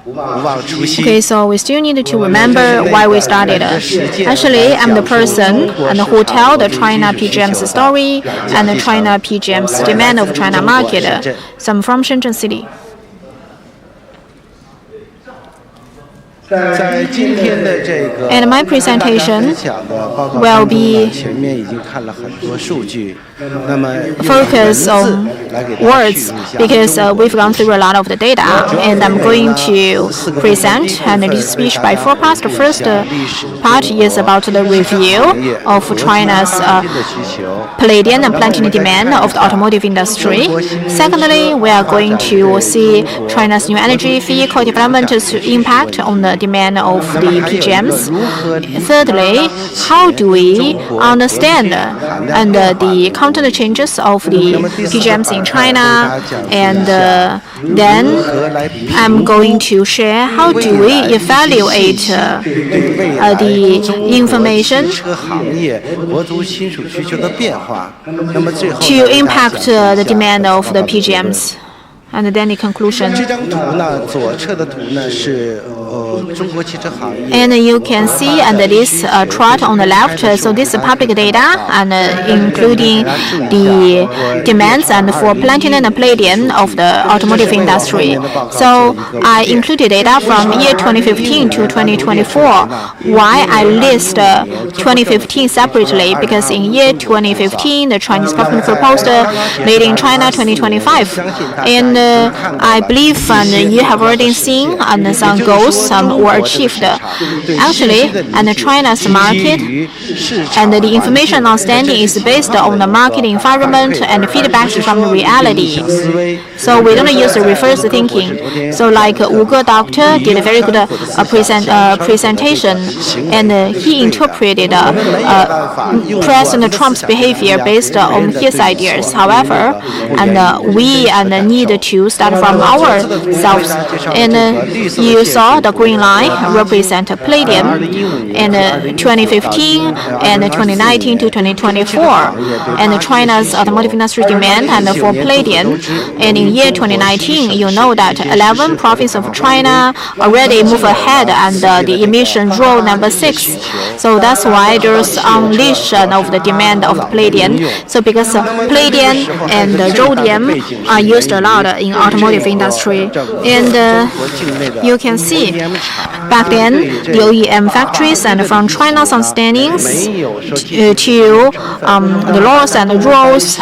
Okay, so we still need to remember why we started. Actually, I'm the person and who tell the China PGMs story and the China PGMs demand of China market. So I'm from Shenzhen City. And my presentation will be focus on words because we've gone through a lot of the data, and I'm going to present and this speech by 4 parts. The first part is about the review of China's palladium and platinum demand of the automotive industry. Secondly, we are going to see China's new energy vehicle development's impact on the demand of the PGMs. Thirdly, how do we understand and the content changes of the PGMs in China? And then I'm going to share how do we evaluate the information to impact the demand of the PGMs. And then the conclusion. And you can see and this chart on the left. So this is public data and including the demands and for platinum and palladium of the automotive industry. So I included data from year 2015 to 2024. Why I list 2015 separately? Because in year 2015, the Chinese government proposed Made in China 2025, and I believe you have already seen and some goals were achieved. Actually, and China's market and the information understanding is based on the market environment and feedbacks from the reality. So we don't use the reverse thinking. So like Wu Ge doctor did a very good presentation, and he interpreted President Trump's behavior based on his ideas. However, and we need to start from ourselves. And you saw the green line represent palladium in 2015 and 2019 to 2024, and China's automotive industry demand and for palladium. And in year 2019, you know that 11 provinces of China already move ahead and the emission rule number 6. So that's why there's unleashment of the demand of palladium. So because palladium and rhodium are used a lot in automotive industry, and you can see back then the OEM factories and from China's understandings to the laws and the rules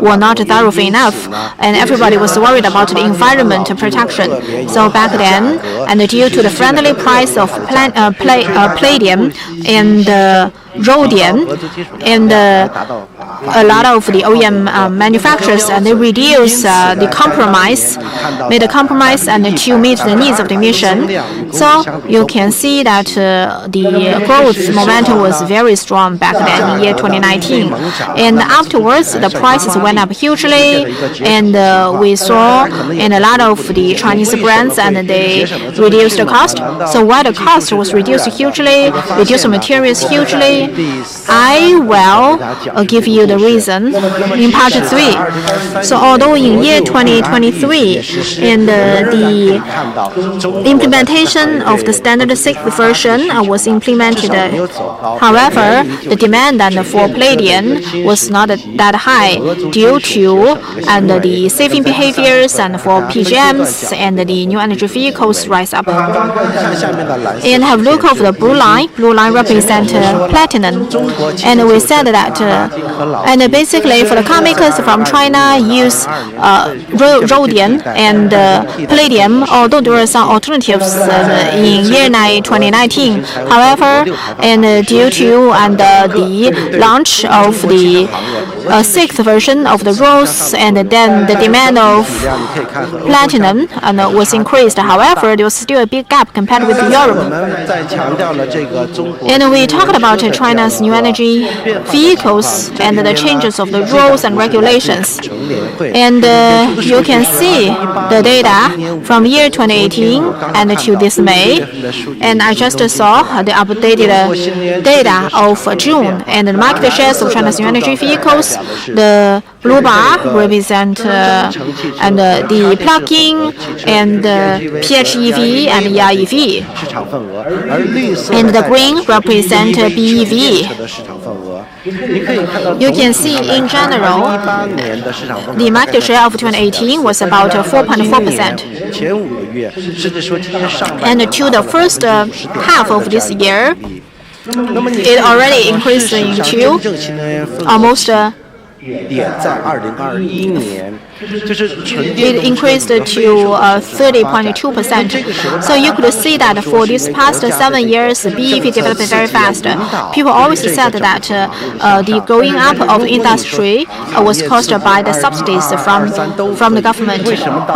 were not thorough enough, and everybody was worried about the environment protection. So back then, and due to the friendly price of palladium and rhodium, and a lot of the OEM manufacturers, and they reduce the compromise, made a compromise and to meet the needs of the emission. So you can see that the growth momentum was very strong back then in year 2019. And afterwards, the prices went up hugely, and we saw in a lot of the Chinese brands, and they reduced the cost. So while the cost was reduced hugely, reduced materials hugely, I will give you the reason in part 3. So although in year 2023, in the implementation of the standard 6th version was implemented, however, the demand for palladium was not that high due to the saving behaviors and for PGMs and the new energy vehicles rise up. And have a look of the blue line. Blue line represents platinum. And we said that, and basically for the car makers from China use rhodium and palladium, although there are some alternatives in year 2019. However, and due to the launch of the 6th version of the rules, and then the demand of platinum was increased. However, there was still a big gap compared with Europe. And we talked about China's new energy vehicles and the the changes of the rules and regulations. And you can see the data from year 2018 and to this May. And I just saw the updated data of June, and the market shares of China's new energy vehicles. The blue bar represent and the plug-in and PHEV and EREV, and the green represent BEV. You can see in general, the market share of 2018 was about 4.4%. And to the first half of this year, it already increased into almost it increased to 30.2%. So you could see that for these past 7 years, BEV developed very fast. People always said that the growing up of industry was caused by the subsidies from the government.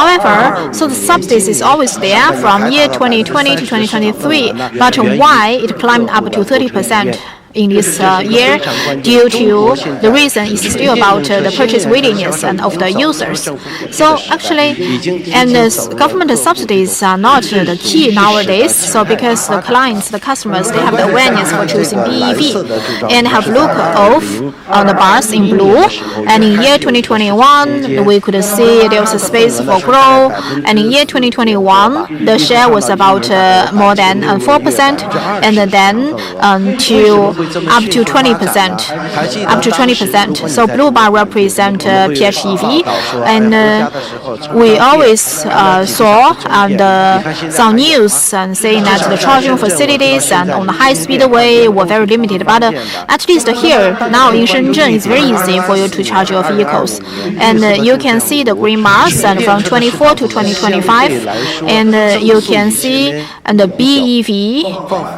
However, so the subsidies is always there from year 2020 to 2023, but why it climbed up to 30%? In this year, due to the reason is still about the purchase willingness and of the users. So actually, and the government subsidies are not the key nowadays. So because the clients, the customers, they have the awareness for choosing BEV and have look off on the bars in blue. And in year 2021, we could see there was a space for growth. And in year 2021, the share was about more than 4%, and then up to 20%. So blue bar represent PHEV, and we always saw some news and saying that the charging facilities and on the high-speed way were very limited. But at least here now in Shenzhen, it's very easy for you to charge your vehicles, and you can see the green bars and from 24 to 2025, and you can see and the BEV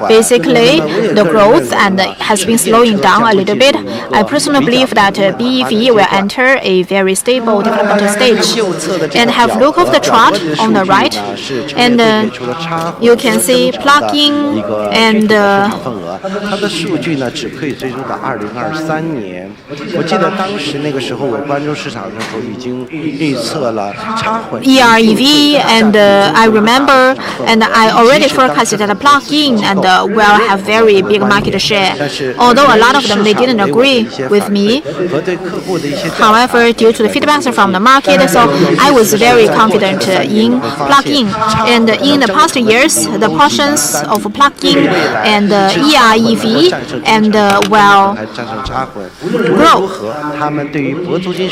basically the growth and has been slowing down a little bit. I personally believe that BEV will enter a very stable development stage. And have look of the chart on the right, and you can see plug-in and EREV, and I remember, and I already forecasted that the plug-in and will have very big market share. Although a lot of them, they didn't agree with me. However, due to the feedback from the market, so I was very confident in plug-in. And in the past years, the portions of plug-in and EREV and will grow.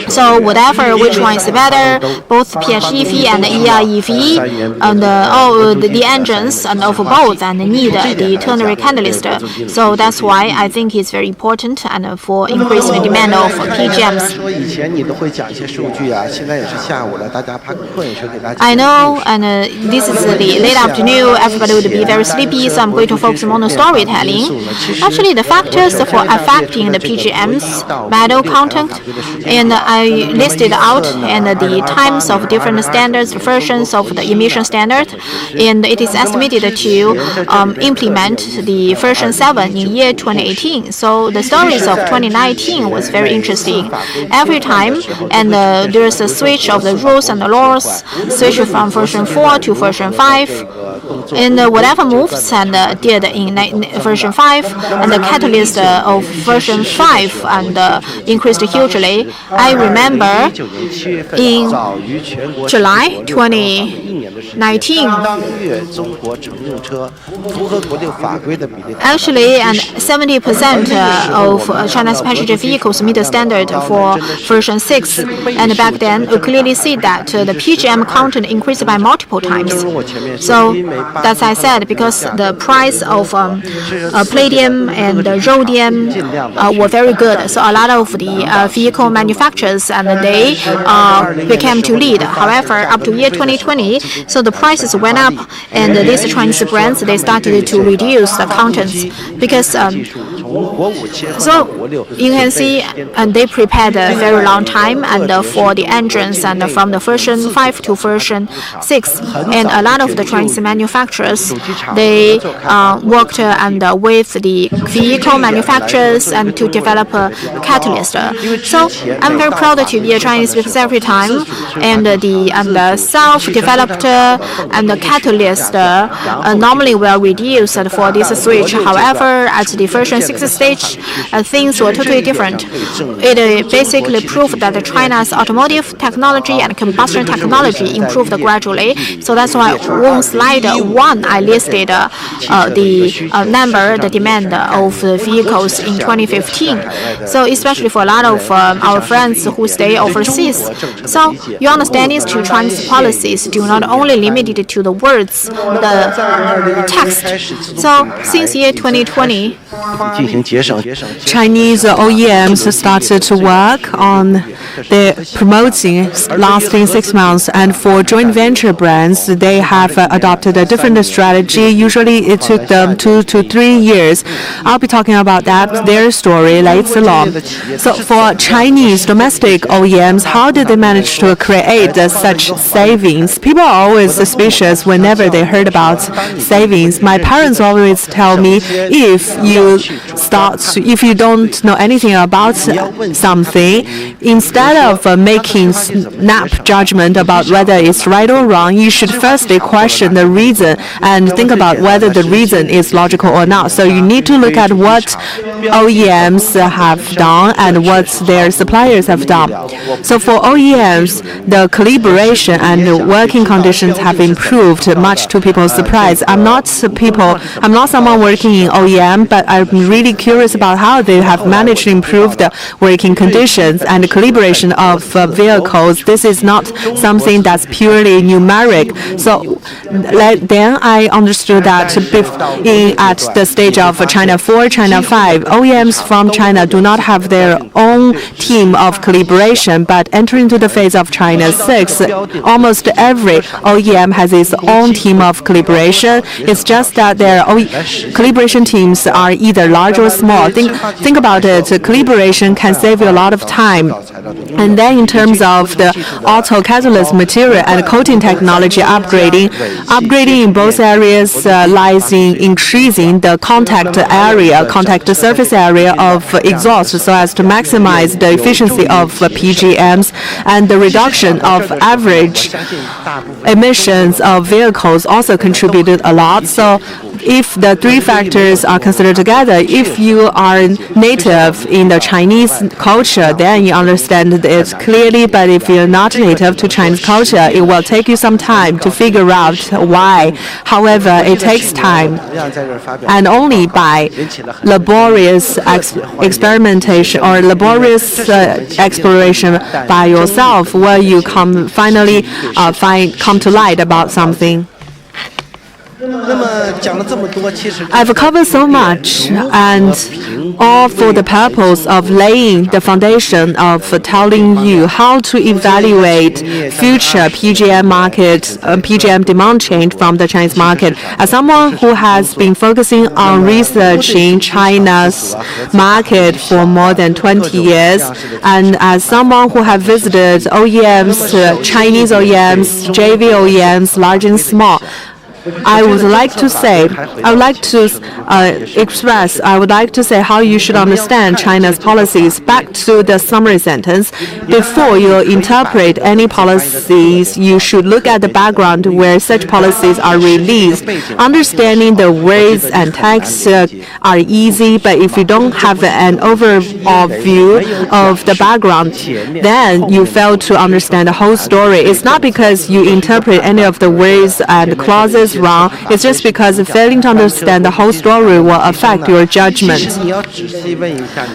So whatever, which one is better, both PHEV and EREV, and the engines and of both and need the ternary catalyst. So that's why I think it's very important and for increasing the demand of PGMs. I know, and this is the late afternoon, everybody would be very sleepy, so I'm going to focus more on storytelling. Actually, the factors for affecting the PGMs metal content, and I listed out and the times of different standards, versions of the emission standard, and it is estimated to implement the version 7 in year 2018. So the stories of 2019 was very interesting. Every time, and there is a switch of the rules and the laws, switch from version 4 to version 5, and whatever moves and did in version 5, and the catalyst of version 5 and increased hugely. I remember in July 2019, actually, and 70% of China's passenger vehicles meet the standard for version 6. And back then, we clearly see that the PGM content increased by multiple times. So that's I said, because the price of palladium and rhodium were very good. So a lot of the vehicle manufacturers and they became to lead. However, up to year 2020, so the prices went up, and these Chinese brands, they started to reduce the contents because So you can see, and they prepared a very long time, and for the engines, and from the version 5 to version 6, and a lot of the Chinese manufacturers, they worked with the vehicle manufacturers and to develop a catalyst. So I'm very proud to be a Chinese because every time and the self-developed and the catalyst normally will reduce for this switch. However, at the version 6 stage, things were totally different. It basically proved that China's automotive technology and combustion technology improved gradually. So that's why on slide 1 I listed the demand of the vehicles in 2015. So especially for a lot of our friends who stay overseas. So you understand these two Chinese policies do not only limit it to the words, the text. So since year 2020, Chinese OEMs started to work on the promoting lasting 6 months, and for joint venture brands, they have adopted a different strategy. Usually, it took them 2 to 3 years. I'll be talking about their story later on. So, for Chinese domestic OEMs, how did they manage to create such savings? People are always suspicious whenever they heard about savings. My parents always tell me, if you don't know anything about something, instead of making snap judgment about whether it's right or wrong, you should firstly question the reason and think about whether the reason is logical or not. So you need to look at what OEMs have done and what their suppliers have done. So for OEMs, the collaboration and the working conditions have improved much to people's surprise. I'm not someone working in OEM, but I'm really curious about how they have managed to improve the working conditions and the calibration of vehicles. This is not something that's purely numeric. So then I understood that at the stage of China 4, China 5, OEMs from China do not have their own team of calibration, but entering into the phase of China 6, almost every OEM has its own team of calibration. It's just that their calibration teams are either large or small. Think about it. Calibration can save you a lot of time. And then in terms of the auto catalyst material and coating technology upgrading in both areas lies in increasing the contact surface area of exhaust so as to maximize the efficiency of PGMs, and the reduction of average emissions of vehicles also contributed a lot. So if the three factors are considered together, if you are native in the Chinese culture, then you understand it clearly. But if you're not native to Chinese culture, it will take you some time to figure out why. However, it takes time, and only by laborious experimentation or laborious exploration by yourself will you come to light about something. I've covered so much, and all for the purpose of laying the foundation of telling you how to evaluate future PGM demand change from the Chinese market. As someone who has been focusing on researching China's market for more than 20 years, and as someone who have visited OEMs, Chinese OEMs, JV OEMs, large and small, I would like to say how you should understand China's policies. Back to the summary sentence. Before you interpret any policies, you should look at the background where such policies are released. Understanding the words and text are easy, but if you don't have an overall view of the background, then you fail to understand the whole story. It's not because you interpret any of the words and clauses wrong. It's just because failing to understand the whole story will affect your judgment.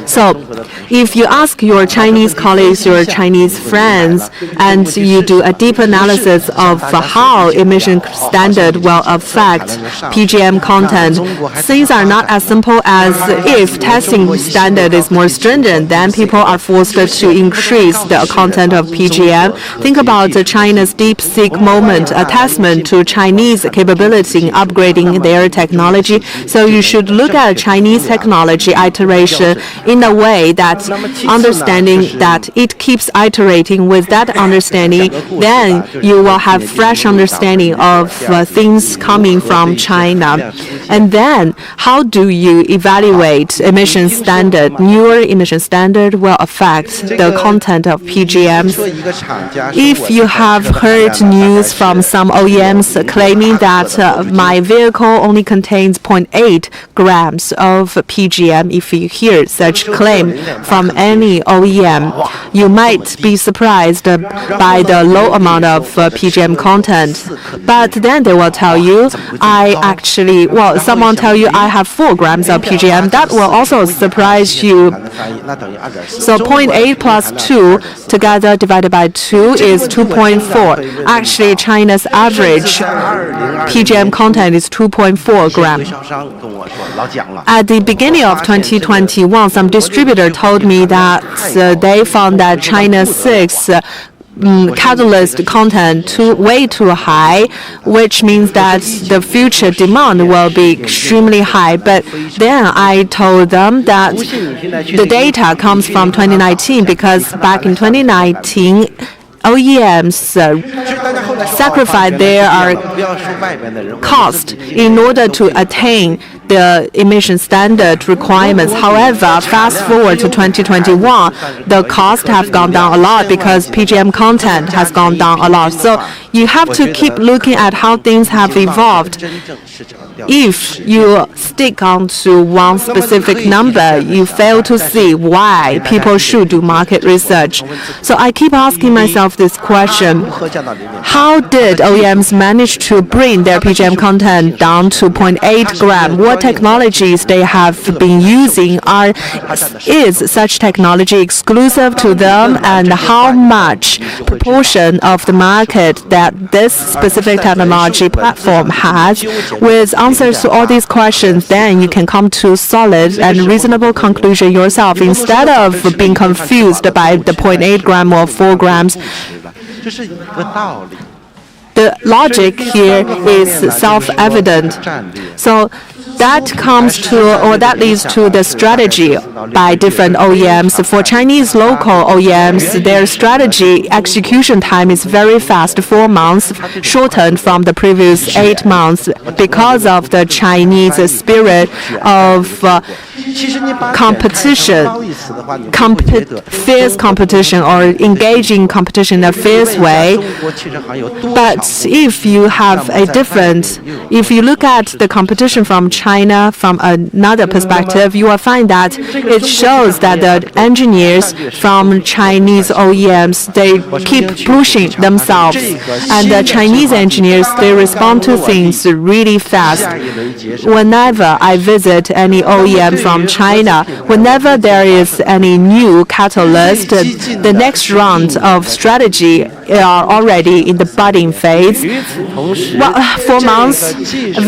So, if you ask your Chinese colleagues, your Chinese friends, and you do a deep analysis of how emission standard will affect PGM content, things are not as simple as if testing standard is more stringent, then people are forced to increase the content of PGM. Think about China's DeepSeek moment, a testament to Chinese capability capability in upgrading their technology. So you should look at Chinese technology iteration in a way that understanding that it keeps iterating. With that understanding, then you will have fresh understanding of things coming from China. And then how do you evaluate emission standard? Newer emission standard will affect the content of PGMs. If you have heard news from some OEMs claiming that my vehicle only contains 0.8 grams of PGM, if you hear such claim from any OEM, you might be surprised by the low amount of PGM content. But then they will tell you, someone tell you I have 4 grams of PGM. That will also surprise you. So 0.8 plus 2 together divided by 2 is 2.4. Actually, China's average PGM content is 2.4 grams. At the beginning of 2021, some distributor told me that they found that China's 6 catalyst content way too high, which means that the future demand will be extremely high. But then I told them that the data comes from 2019 because back in 2019, OEMs sacrifice their cost in order to attain the emission standard requirements. However, fast forward to 2021, the cost have gone down a lot because PGM content has gone down a lot. So you have to keep looking at how things have evolved. If you stick on to one specific number, you fail to see why people should do market research. So I keep asking myself this question: how did OEMs manage to bring their PGM content down to 0.8 gram? What technologies they have been using? Is such technology exclusive to them, and how much proportion of the market that this specific technology platform has? With answers to all these questions, then you can come to solid and reasonable conclusion yourself instead of being confused by the 0.8 gram or 4 grams. The logic here is self-evident. So that leads to the strategy by different OEMs. For Chinese local OEMs, their strategy execution time is very fast, 4 months, shortened from the previous 8 months because of the Chinese spirit of competition, fierce competition, or engaging competition in a fierce way. But if you look at the competition from China from another perspective, you will find that it shows that the engineers from Chinese OEMs, they keep pushing themselves, and the Chinese engineers, they respond to things really fast. Whenever I visit any OEM from China, whenever there is any new catalyst, the next round of strategy are already in the budding phase. 4 months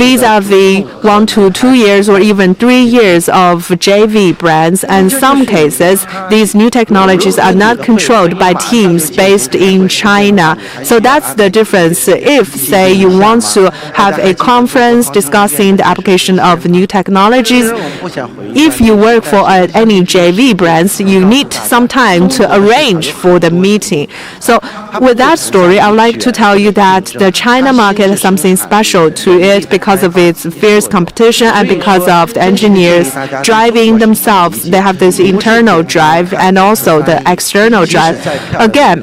vis-a-vis 1 to 2 years or even 3 years of JV brands. And in some cases, these new technologies are not controlled by teams based in China. So that's the difference. If, say, you want to have a conference discussing the application of new technologies, if you work for any JV brands, you need some time to arrange for the meeting. So with that story, I would like to tell you that the China market has something special to it because of its fierce competition and because of the engineers driving themselves. They have this internal drive and also the external drive. Again,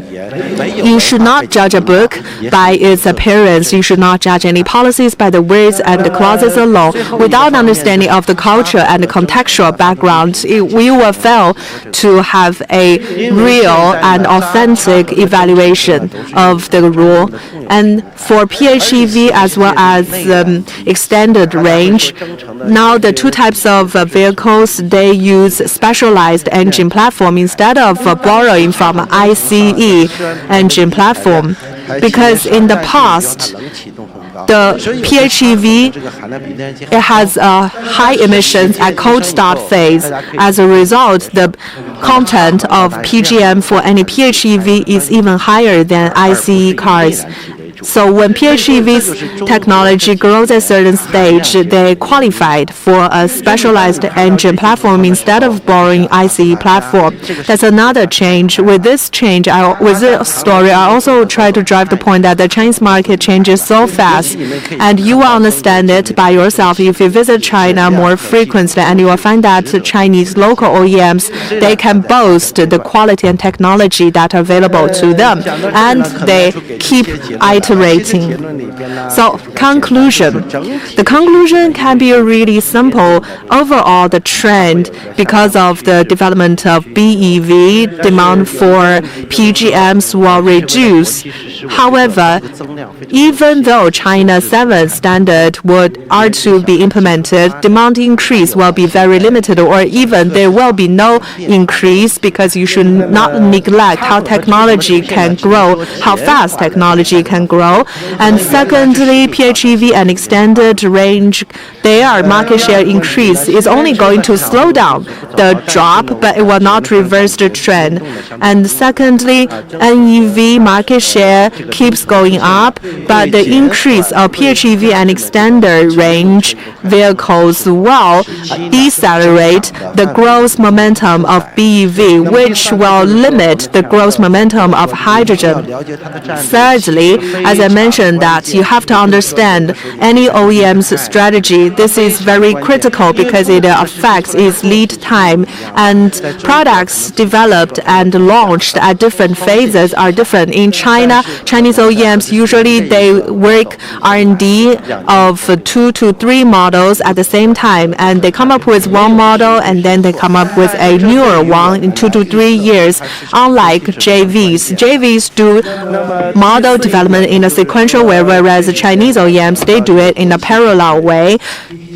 you should not judge a book by its appearance. You should not judge any policies by the words and the clauses alone. Without understanding of the culture and the contextual background, we will fail to have a real and authentic evaluation of the rule. And for PHEV as well as extended range, now the two types of vehicles, they use specialized engine platform instead of borrowing from ICE engine platform. Because in the past, the PHEV, it has high emissions at cold start phase. As a result, the content of PGM for any PHEV is even higher than ICE cars. So when PHEV's technology grows at a certain stage, they qualified for a specialized engine platform instead of borrowing ICE platform. That's another change. With this change, with this story, I also try to drive the point that the Chinese market changes so fast, and you will understand it by yourself if you visit China more frequently, and you will find that Chinese local OEMs, they can boast the quality and technology that are available to them, and they keep iterating. So conclusion. The conclusion can be really simple. Overall, the trend, because of the development of BEV, demand for PGMs will reduce. However, even though China 7 standard are to be implemented, demand increase will be very limited, or even there will be no increase, because you should not neglect how technology can grow, how fast technology can grow. And secondly, PHEV and extended range, their market share increase is only going to slow down the drop, but it will not reverse the trend. And secondly, NEV market share keeps going up, but the increase of PHEV and extended range vehicles will decelerate the growth momentum of BEV, which will limit the growth momentum of hydrogen. Thirdly, as I mentioned, that you have to understand any OEM's strategy. This is very critical because it affects its lead time, and products developed and launched at different phases are different. In China, Chinese OEMs usually they work R&D of 2 to 3 models at the same time, and they come up with one model and then they come up with a newer one in 2 to 3 years. Unlike JVs do model development in a sequential way, whereas the Chinese OEMs they do it in a parallel way.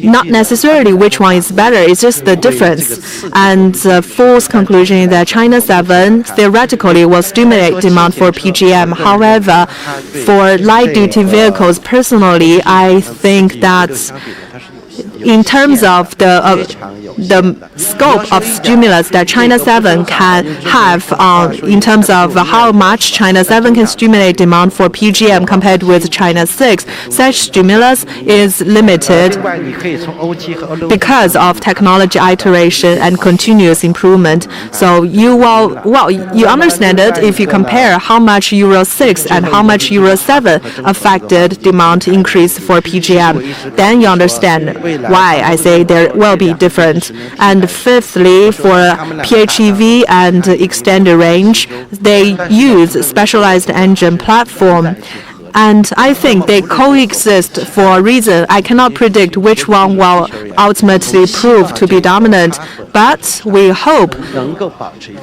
Not necessarily which one is better, it's just the difference. And the fourth conclusion is that China 7 theoretically will stimulate demand for PGM. However, for light-duty vehicles, personally, I think that in terms of the scope of stimulus that China 7 can have, in terms of how much China 7 can stimulate demand for PGM compared with China 6, such stimulus is limited because of technology iteration and continuous improvement. So you understand it if you compare how much Euro 6 and how much Euro 7 affected demand increase for PGM. Then you understand why I say there will be different. And fifthly, for PHEV and extended range, they use specialized engine platform. And I think they coexist for a reason. I cannot predict which one will ultimately prove to be dominant, but we hope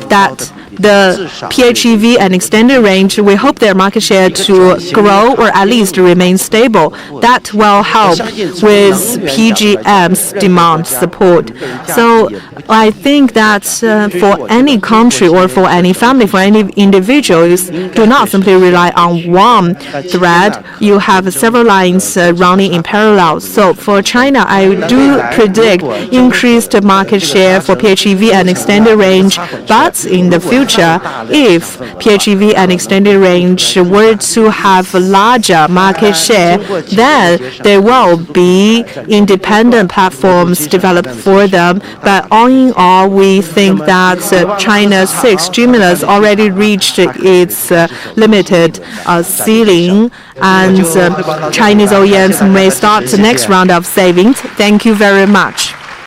that the PHEV and extended range, we hope their market share to grow or at least remain stable. That will help with PGM's demand support. So I think that for any country or for any family, for any individuals, do not simply rely on one thread. You have several lines running in parallel. So for China, I do predict increased market share for PHEV and extended range, but in the future, if PHEV and extended range were to have larger market share, then there will be independent platforms developed for them. But all in all, we think that China 6 stimulus already reached its limited ceiling, and Chinese OEMs may start the next round of savings. Thank you very much.